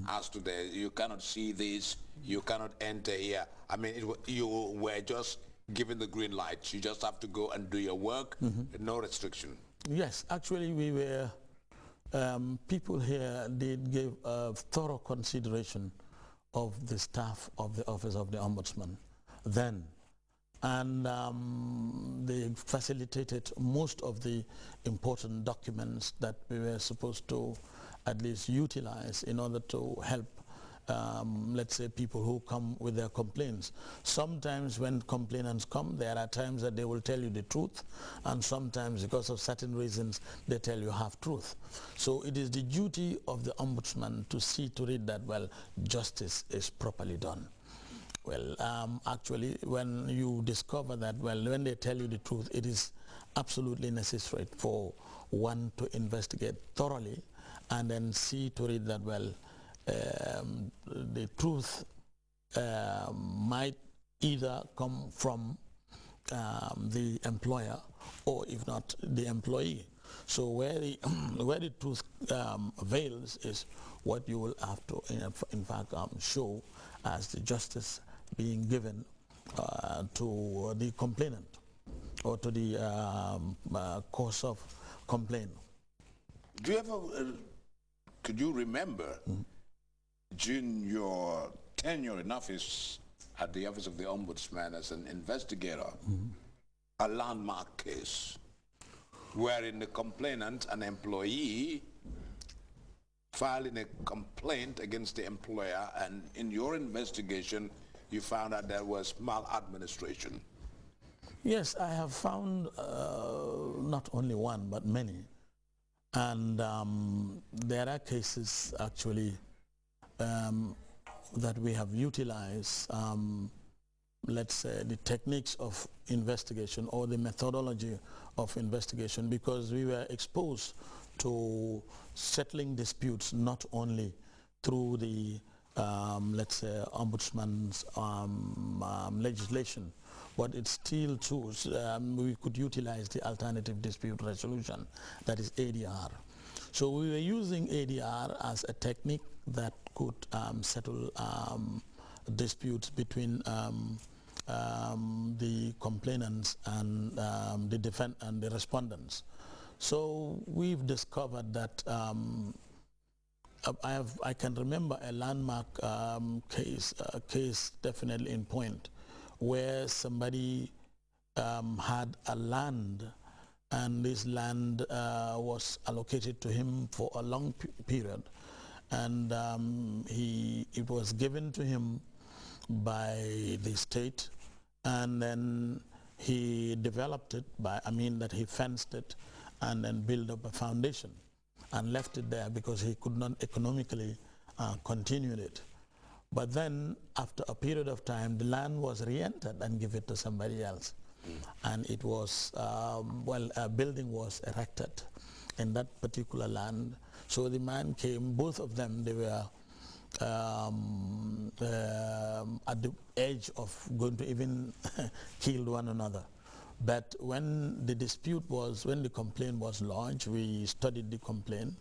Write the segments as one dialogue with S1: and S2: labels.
S1: as to the, you cannot see this, you cannot enter here. I mean, you were just given the green light. You just have to go and do your work, no restriction.
S2: Yes, actually we were, people here did give a thorough consideration of the staff of the Office of the Ombudsman then. And they facilitated most of the important documents that we were supposed to at least utilize in order to help, let's say, people who come with their complaints. Sometimes when complainants come, there are times that they will tell you the truth, and sometimes because of certain reasons, they tell you half-truth. So it is the duty of the Ombudsman to see to it that, well, justice is properly done. Well, actually, when you discover that, well, when they tell you the truth, it is absolutely necessary for one to investigate thoroughly and then see to it that, well, the truth might either come from the employer or, if not, the employee. So where the truth veils is what you will have to, in fact, show as the justice being given to the complainant or to the cause of complaint.
S1: Do you ever, could you remember during your tenure in office at the Office of the Ombudsman as an investigator, a landmark case wherein the complainant, an employee, filing a complaint against the employer, and in your investigation you found that there was maladministration?
S2: Yes, I have found not only one but many, and there are cases actually that we have utilized, let's say, the techniques of investigation or the methodology of investigation, because we were exposed to settling disputes not only through the let's say ombudsman's legislation, but it's still true. We could utilize the alternative dispute resolution, that is ADR. So we were using ADR as a technique that could settle disputes between the complainants and the respondents. So we've discovered that I can remember a landmark case definitely in point, where somebody had a land, and this land was allocated to him for a long period, and it was given to him by the state, and then he developed it by, that he fenced it and then built up a foundation and left it there because he could not economically continue it. But then after a period of time, the land was re-entered and given to somebody else. And it was, a building was erected in that particular land. So the man came, both of them, they were at the edge of going to even kill one another. But when the complaint was launched, we studied the complaint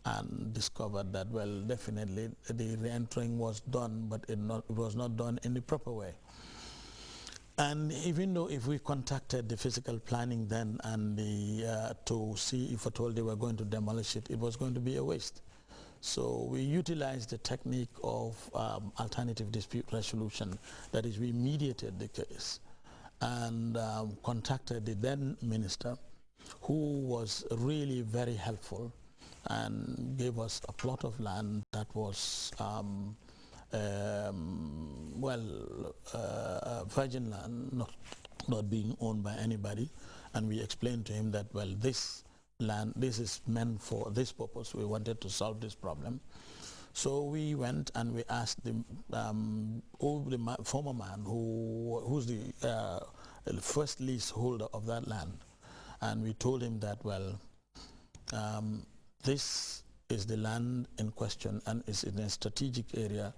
S2: and discovered that, well, definitely the re-entering was done, but it was not done in the proper way. And even though if we contacted the physical planning then and to see if at all they were going to demolish it, it was going to be a waste. So we utilized the technique of alternative dispute resolution. That is, we mediated the case and contacted the then minister, who was really very helpful and gave us a plot of land that was virgin land, not being owned by anybody. And we explained to him that, well, this land, this is meant for this purpose. We wanted to solve this problem. So we went and we asked the former man who's the first leaseholder of that land, and we told him that, well, this is the land in question and it's in a strategic area.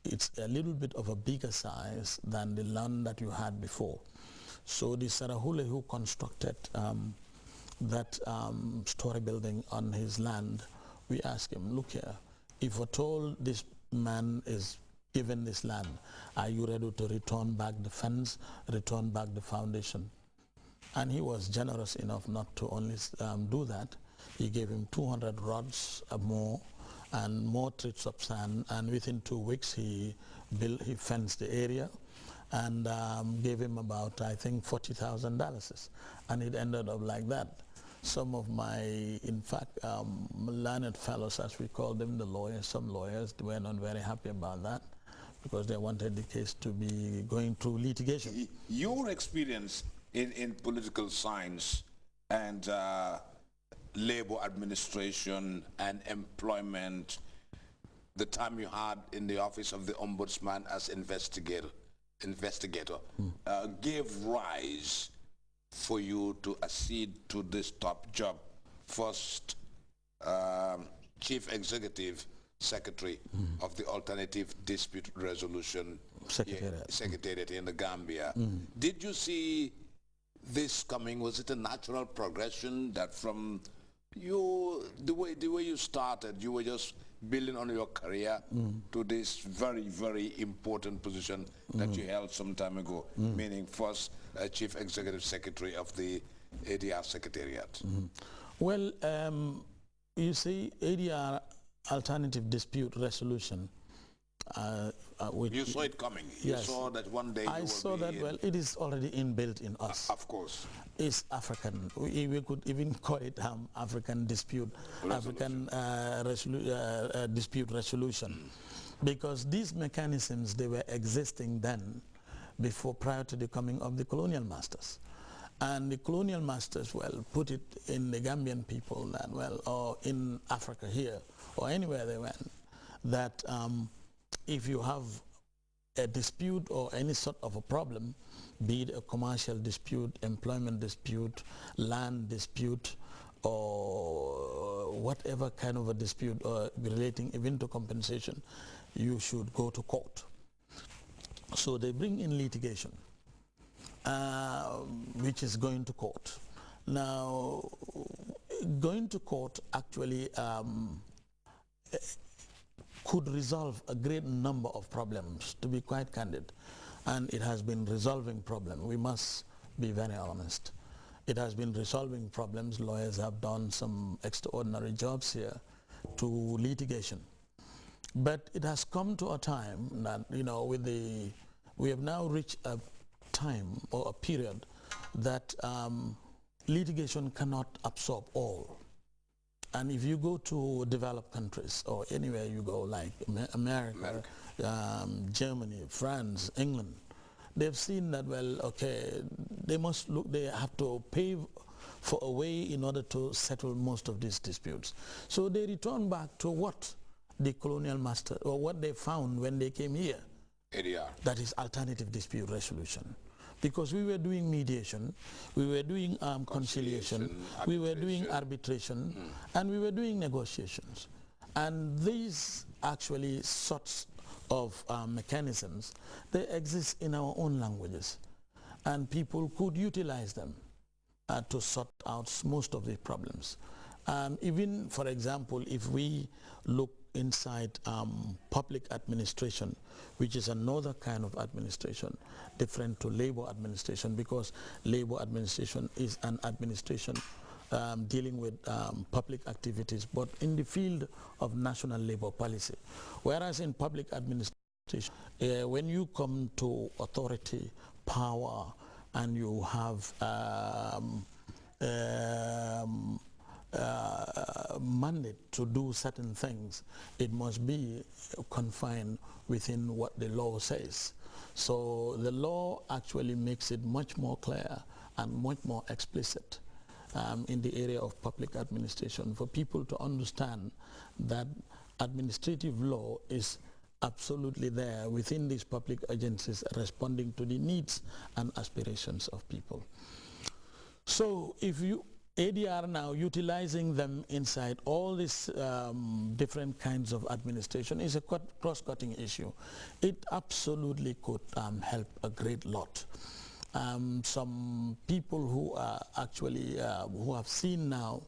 S2: It's a little bit of a bigger size than the land that you had before. So the Sarahule who constructed that story building on his land, we asked him, look here, if at all this man is given this land, are you ready to return back the fence, return back the foundation? And he was generous enough not to only do that. He gave him 200 rods more and more trips of sand, and within 2 weeks he fenced the area and gave him about, I think, $40,000, and it ended up like that. Some of my, in fact, learned fellows, as we call them, the lawyers, some lawyers were not very happy about that because they wanted the case to be going through litigation.
S1: Your experience in political science and labor administration and employment, the time you had in the office of the Ombudsman as investigator, gave rise for you to accede to this top job, first Chief Executive Secretary of the Alternative Dispute Resolution Secretariat in the Gambia. Did you see this coming? Was it a natural progression that from you, the way you started, you were just building on your career to this very, very important position that you held some time ago, meaning first Chief Executive Secretary of the ADR Secretariat?
S2: Well, you see, ADR, Alternative Dispute Resolution,
S1: you saw it coming.
S2: Yes.
S1: You saw that one day
S2: I saw that, well, it is already inbuilt in us.
S1: Of course.
S2: It's African. We could even call it African dispute, African dispute resolution. Because these mechanisms, they were existing then, prior to the coming of the colonial masters. And the colonial masters, well, put it in the Gambian people that, well, or in Africa here, or anywhere they went, that if you have a dispute or any sort of a problem, be it a commercial dispute, employment dispute, land dispute, or whatever kind of a dispute relating even to compensation, you should go to court. So they bring in litigation, which is going to court. Now, going to court actually could resolve a great number of problems, to be quite candid. And it has been resolving problems. We must be very honest. It has been resolving problems. Lawyers have done some extraordinary jobs here to litigation. But it has come to a time that, you know, we have now reached a time or a period that litigation cannot absorb all. And if you go to developed countries or anywhere you go, like America. Germany, France, England, they've seen that, well, okay, they have to pave for a way in order to settle most of these disputes. So they return back to what the colonial master, or what they found when they came here.
S1: ADR.
S2: That is alternative dispute resolution. Because we were doing mediation, we were doing conciliation, we were doing arbitration, and we were doing negotiations. And these actually sorts of mechanisms, they exist in our own languages. And people could utilize them to sort out most of the problems. Even, for example, if we look inside public administration, which is another kind of administration, different to labor administration, because labor administration is an administration dealing with public activities, but in the field of national labor policy. Whereas in public administration, when you come to authority, power, and you have mandate to do certain things, it must be confined within what the law says. So the law actually makes it much more clear and much more explicit in the area of public administration for people to understand that administrative law is absolutely there within these public agencies, responding to the needs and aspirations of people. So if you ADR now utilizing them inside all these different kinds of administration is a cross-cutting issue. It absolutely could help a great lot. Some people who are actually, who have seen now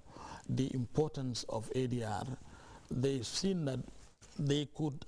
S2: the importance of ADR, they've seen that they could